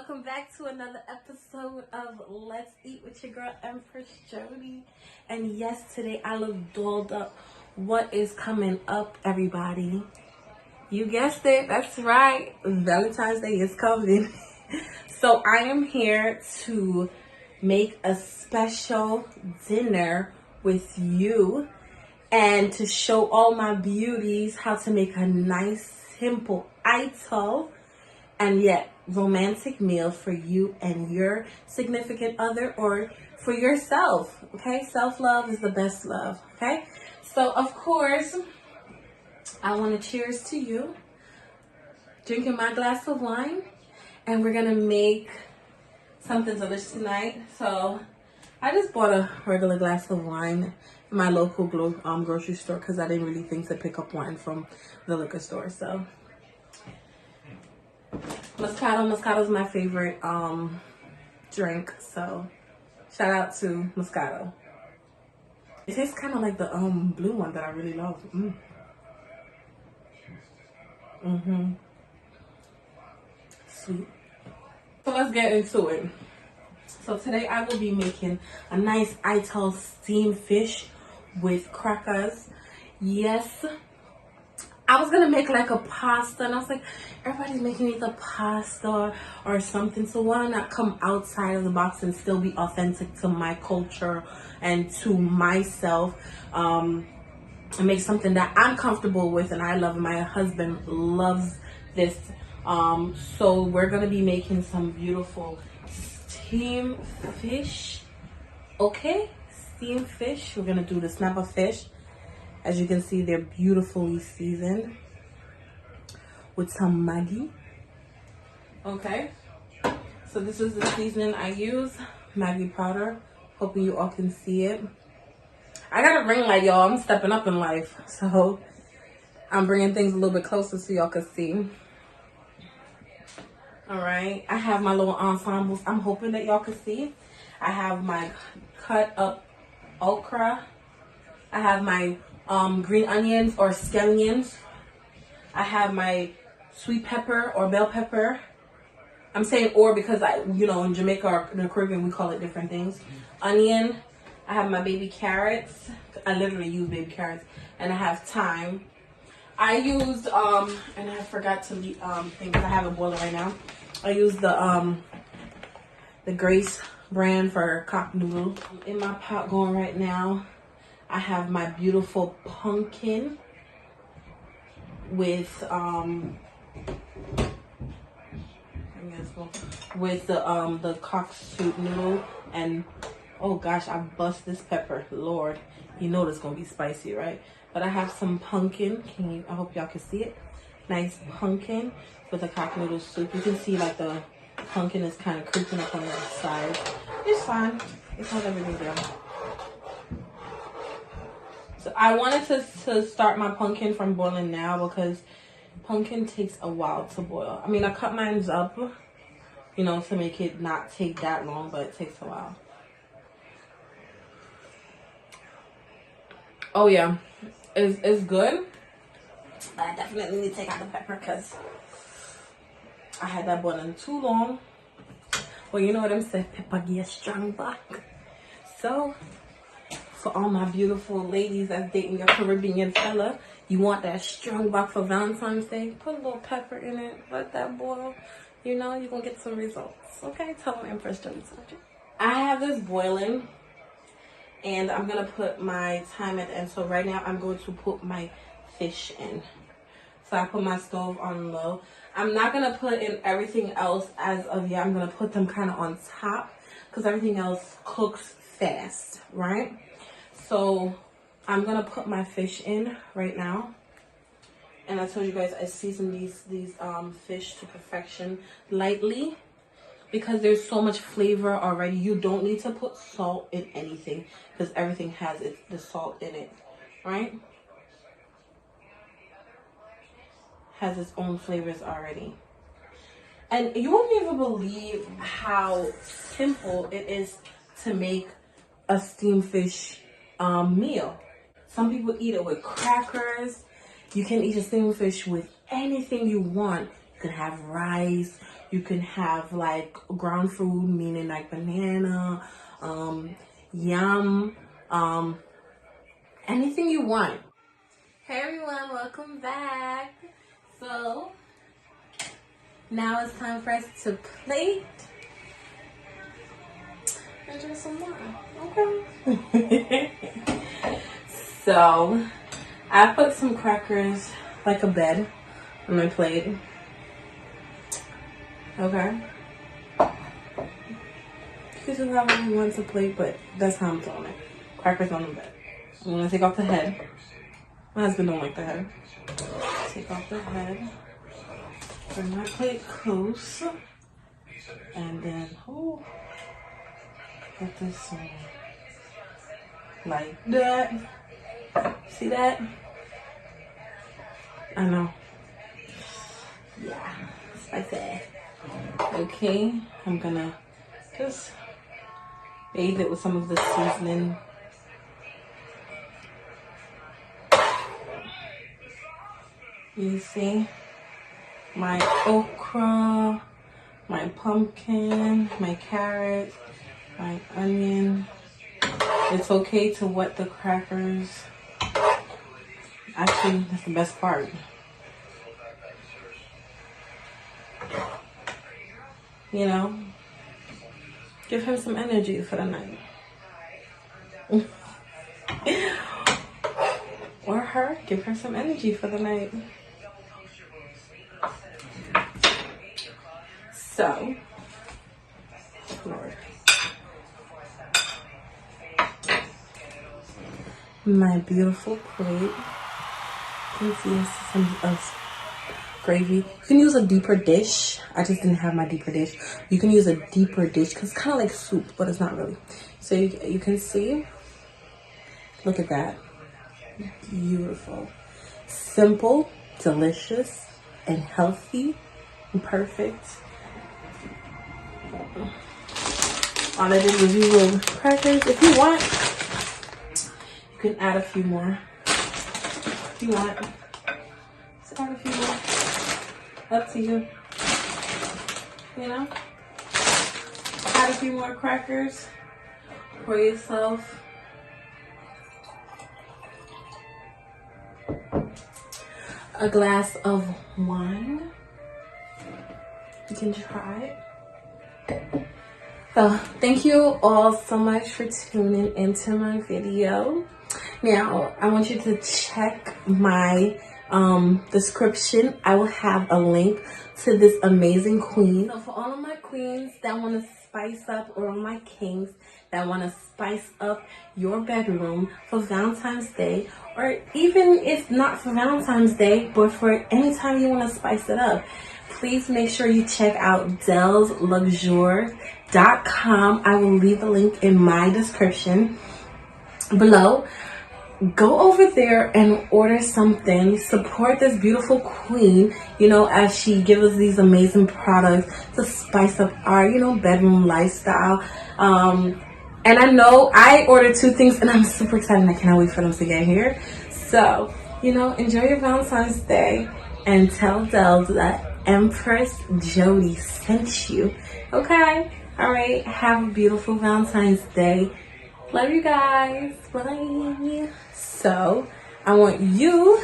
welcome back to another episode of Let's Eat with your girl Empress Jody. And yes, today I look dolled up. What is coming up, everybody? You guessed it, that's right, Valentine's Day is coming. So I am here to make a special dinner with you and to show all my beauties how to make a nice, simple ital and yet romantic meal for you and your significant other or for yourself. Okay, self-love is the best love. Okay, so of course I want to cheers to you, drinking my glass of wine, and we're gonna make something delicious tonight. So I just bought a regular glass of wine in my local grocery store because I didn't really think to pick up wine from the liquor store. So Moscato is my favorite drink, so shout out to Moscato. It tastes kind of like the blue one that I really love. Sweet. So let's get into it. So today I will be making a nice ital steamed fish with crackers. Yes, I was gonna make like a pasta, and I was like, everybody's making either pasta or something, so why not come outside of the box and still be authentic to my culture and to myself, and make something that I'm comfortable with and I love, and my husband loves this. So we're gonna be making some beautiful steamed fish. Okay, steamed fish. We're gonna do the snapper fish. As you can see, they're beautifully seasoned with some Maggi. Okay, so this is the seasoning I use, Maggi powder. Hoping you all can see it. I got a ring light, y'all. I'm stepping up in life, so I'm bringing things a little bit closer so y'all can see. All right, I have my little ensembles. I'm hoping that y'all can see. I have my cut up okra. I have my green onions or scallions. I have my sweet pepper or bell pepper. I'm saying or because in Jamaica or in the Caribbean we call it different things. Onion. I have my baby carrots. I literally use baby carrots, and I have thyme. I used and I forgot to think because I have a boiler right now. I used the Grace brand for cock noodle. In my pot going right now, I have my beautiful pumpkin with the cock soup noodle, and oh gosh, I bust this pepper. Lord, you know this gonna be spicy, right? But I have some pumpkin. I hope y'all can see it. Nice pumpkin with the cock noodle soup. You can see like the pumpkin is kind of creeping up on the side. It's fine. It's not a big deal. So I wanted to start my pumpkin from boiling now because pumpkin takes a while to boil. I mean, I cut mine up, to make it not take that long, but it takes a while. Oh yeah, it's good. But I definitely need to take out the pepper because I had that boiling too long. Well, you know what I'm saying? Pepper gets strong back. So for all my beautiful ladies that's dating your Caribbean fella, you want that strong back for Valentine's Day, put a little pepper in it, let that boil. You're gonna get some results. Okay, tell them Empress Jody told you. I have this boiling, and I'm gonna put my thyme at the end. So right now I'm going to put my fish in. So I put my stove on low. I'm not gonna put in everything else as of yet. I'm gonna put them kind of on top because everything else cooks fast, right? So I'm gonna put my fish in right now, and I told you guys I seasoned these fish to perfection lightly because there's so much flavor already. You don't need to put salt in anything because everything has the salt in it, right? Has its own flavors already, and you won't even believe how simple it is to make a steamed fish meal. Some people eat it with crackers. You can eat a steamed fish with anything you want. You can have rice. You can have like ground food, meaning like banana, yam, anything you want. Hey everyone, welcome back. So now it's time for us to plate and drink some more. Okay. So I put some crackers like a bed on my plate. Okay. You can do however you want to plate, but that's how I'm throwing it. Crackers on the bed. I'm gonna take off the head. My husband don't like the head. Take off the head. Bring my plate close. And then, put this on. Like that. See that? I know. Yeah. Spicy. Okay. I'm gonna just bathe it with some of the seasoning. You see? My okra, my pumpkin, my carrot, my onion. It's okay to wet the crackers. Actually, that's the best part. You know, give him some energy for the night. Or her, give her some energy for the night. So, Lord. My beautiful plate. You can see some gravy. You can use a deeper dish. I just didn't have my deeper dish. You can use a deeper dish because it's kind of like soup, but it's not really. So you can see. Look at that. Beautiful. Simple, delicious, and healthy, and perfect. All I did was use little crackers. If you want, you can add a few more. If you want, just add a few more. Up to you. You know? Add a few more crackers for yourself. A glass of wine. You can try it. So thank you all so much for tuning into my video. Now I want you to check my description. I will have a link to this amazing queen. So for all of my queens that want to spice up, or my kings that want to spice up your bedroom for Valentine's Day, or even if not for Valentine's Day, but for any time you want to spice it up, please make sure you check out dellsluxure.com. I will leave the link in my description below. Go over there and order something. Support this beautiful queen, you know, as she gives us these amazing products to spice up our, you know, bedroom lifestyle. And I know I ordered 2 things and I'm super excited. I cannot wait for them to get here. So, you know, enjoy your Valentine's Day and tell Dell that Empress Jody sent you. Okay? All right. Have a beautiful Valentine's Day. Love you guys. Bye. So, I want you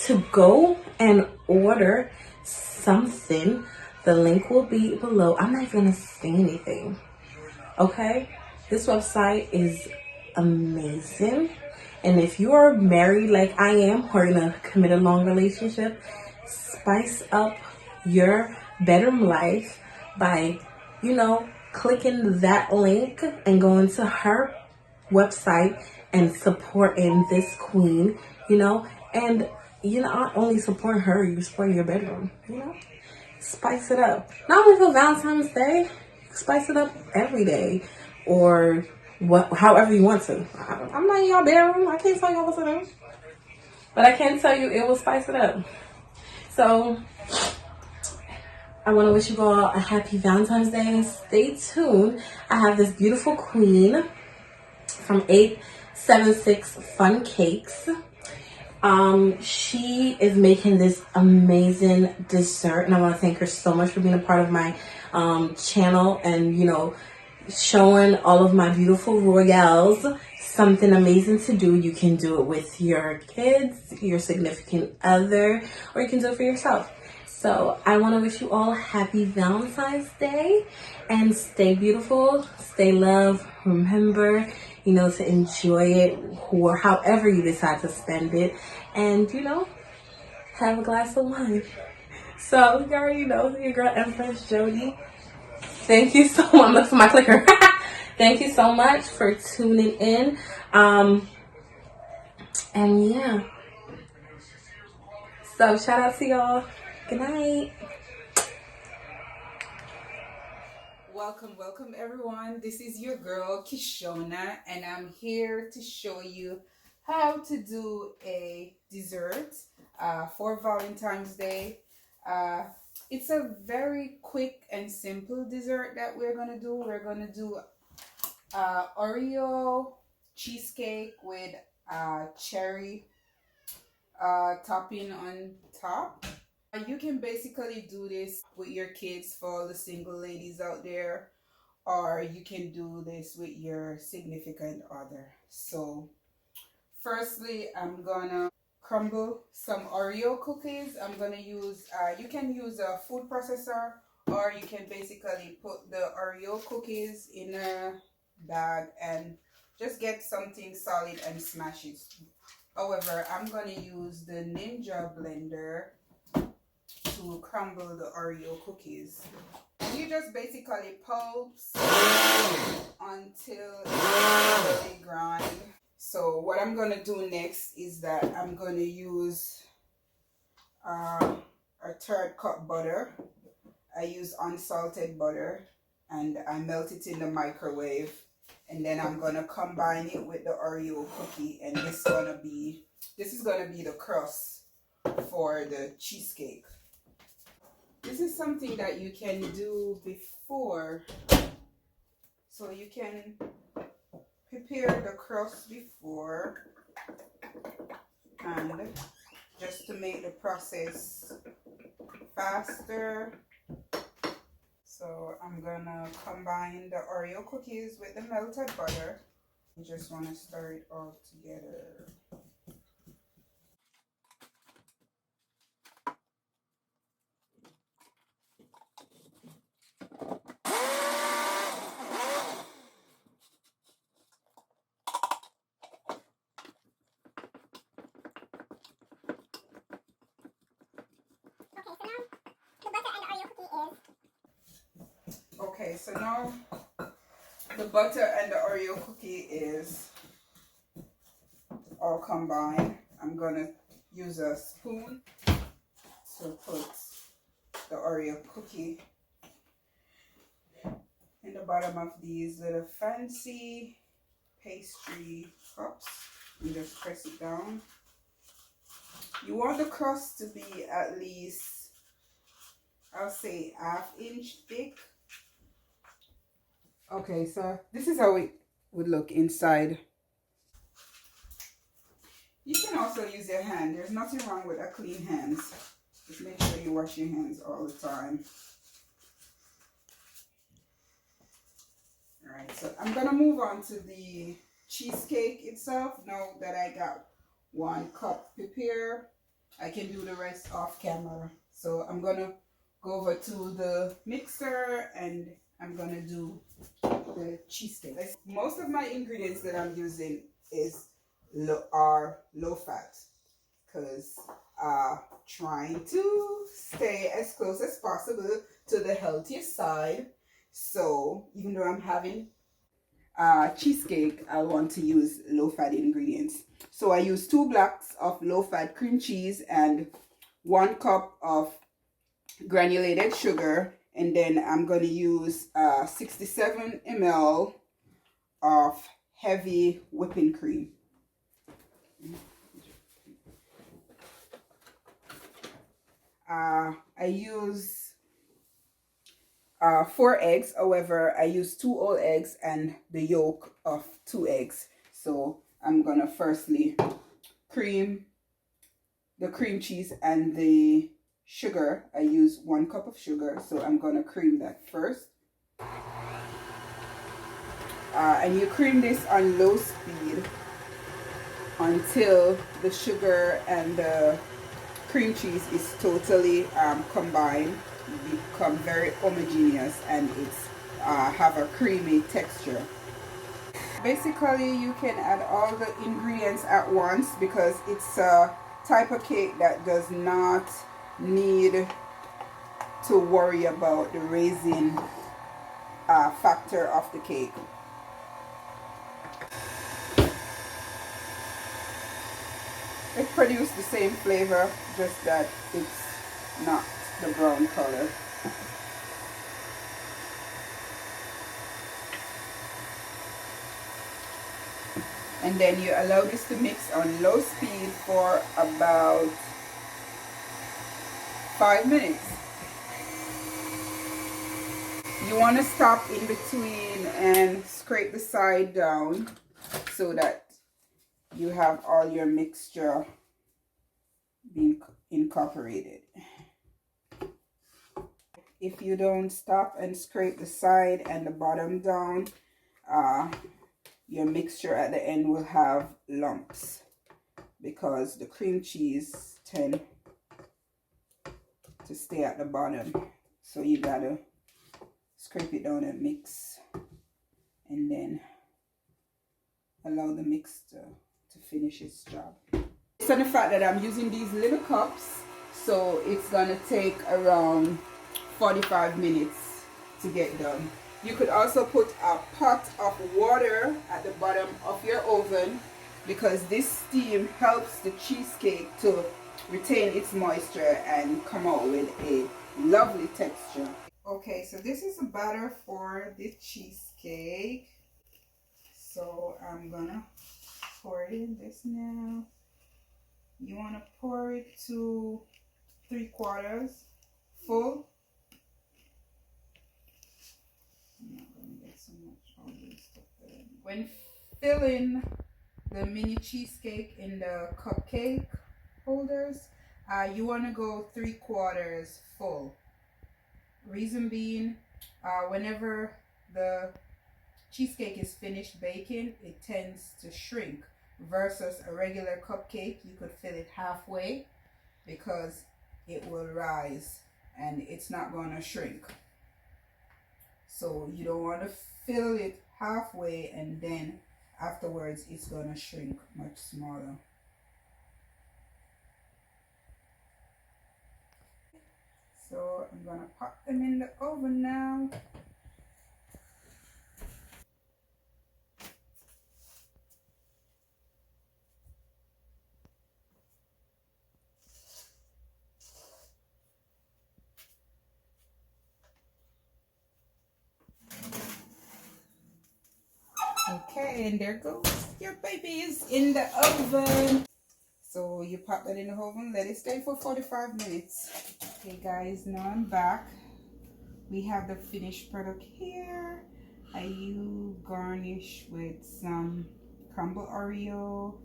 to go and order something. The link will be below. I'm not even going to say anything. Okay? This website is amazing. And if you are married like I am, or in a committed long relationship, spice up your bedroom life by, you know, clicking that link and going to her website and supporting this queen, you know. And you're not only supporting her, you're supporting your bedroom, you know. Spice it up. Not only for Valentine's Day, spice it up every day, or however you want to. I'm not in your bedroom. I can't tell you what to do, but I can tell you it will spice it up. So I want to wish you all a happy Valentine's Day. Stay tuned. I have this beautiful queen from 876 Fun Cakes. She is making this amazing dessert, and I want to thank her so much for being a part of my channel and, you know, showing all of my beautiful royals something amazing to do. You can do it with your kids, your significant other, or you can do it for yourself. So I want to wish you all happy Valentine's Day, and stay beautiful, stay loved. Remember, you know, to enjoy it or however you decide to spend it, and, you know, have a glass of wine. So you already know, your girl Empress Jody. Thank you so much. I'm looking for my clicker. Thank you so much for tuning in. And yeah. So shout out to y'all. Good night. Welcome everyone. This is your girl Kishona, and I'm here to show you how to do a dessert for Valentine's Day. Uh, it's a very quick and simple dessert that we're gonna do. We're gonna do Oreo cheesecake with cherry topping on top. You can basically do this with your kids, for all the single ladies out there, or you can do this with your significant other. So firstly, I'm gonna crumble some Oreo cookies. I'm gonna use you can use a food processor, or you can basically put the Oreo cookies in a bag and just get something solid and smash it. However, I'm gonna use the Ninja blender to crumble the Oreo cookies. You just basically pulse until it's really grind. So what I'm gonna do next is that I'm gonna use a third cup butter. I use unsalted butter, and I melt it in the microwave, and then I'm gonna combine it with the Oreo cookie, and this is gonna be the crust for the cheesecake. This is something that you can do before, so you can prepare the crust before, and just to make the process faster. So I'm gonna combine the Oreo cookies with the melted butter. You just want to stir it all together. Okay, so now the butter and the Oreo cookie is all combined. I'm gonna use a spoon to put the Oreo cookie in the bottom of these little fancy pastry cups and just press it down. You want the crust to be at least, I'll say, ½ inch thick. Okay, so this is how it would look inside. You can also use your hand. There's nothing wrong with a clean hands. Just make sure you wash your hands all the time. Alright, so I'm gonna move on to the cheesecake itself. Now that I got 1 cup prepared, I can do the rest off camera. So I'm gonna go over to the mixer and I'm gonna do the cheesecake. Most of my ingredients that I'm using are low fat, because trying to stay as close as possible to the healthiest side. So even though I'm having cheesecake, I want to use low fat ingredients. So I use 2 blocks of low fat cream cheese and 1 cup of granulated sugar, and then I'm going to use 67 ml of heavy whipping cream. I use 4 eggs. However, I use 2 whole eggs and the yolk of 2 eggs. So I'm gonna firstly cream the cream cheese and the sugar. I use 1 cup of sugar, so I'm gonna cream that first. And you cream this on low speed until the sugar and the cream cheese is totally combined, become very homogeneous, and it's have a creamy texture. Basically, you can add all the ingredients at once because it's a type of cake that does not need to worry about the raising factor of the cake. It produces the same flavor, just that it's not the brown color. And then you allow this to mix on low speed for about 5 minutes. You want to stop in between and scrape the side down so that you have all your mixture being incorporated. If you don't stop and scrape the side and the bottom down, your mixture at the end will have lumps because the cream cheese tend to stay at the bottom. So you gotta scrape it down and mix, and then allow the mixture to finish its job. Based on the fact that I'm using these little cups, so it's gonna take around 45 minutes to get done. You could also put a pot of water at the bottom of your oven because this steam helps the cheesecake to retain its moisture and come out with a lovely texture. Okay, so this is a batter for the cheesecake. So I'm gonna pour it in this now. You want to pour it to 3/4 full. I'm not going to get so much all this stuff there. When filling the mini cheesecake in the cupcake holders, you want to go 3/4 full. Reason being, whenever the cheesecake is finished baking, it tends to shrink. Versus a regular cupcake, you could fill it halfway because it will rise and it's not going to shrink. So you don't want to fill it halfway and then afterwards it's going to shrink much smaller. So I'm going to pop them in the oven now. Okay, and there goes your babies in the oven. So you pop that in the oven, let it stay for 45 minutes. Okay guys, now I'm back. We have the finished product here. I garnish with some crumbled Oreo,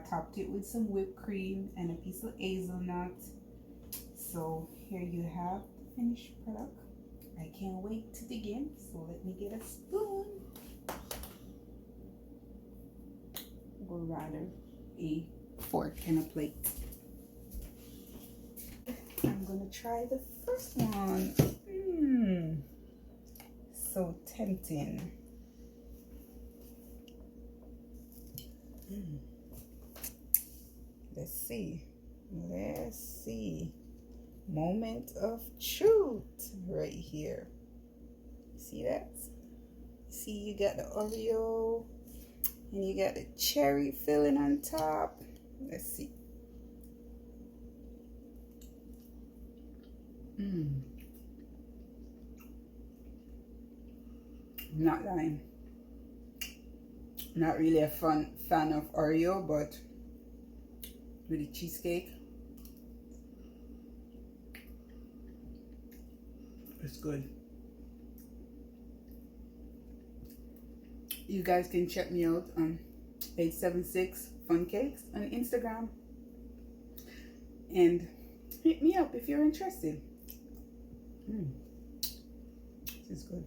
topped it with some whipped cream and a piece of hazelnut. So here you have the finished product. I can't wait to dig in, so let me get a spoon. Or rather, a fork and a plate. I'm gonna try the first one. So tempting. Let's see. Let's see. Moment of truth right here. See that? See, you got the Oreo and you got the cherry filling on top. Let's see. Not lying. Not really a fan of Oreo, but with the cheesecake, it's good. You guys can check me out on 876 Fun Cakes on Instagram. and hit me up if you're interested. This is good.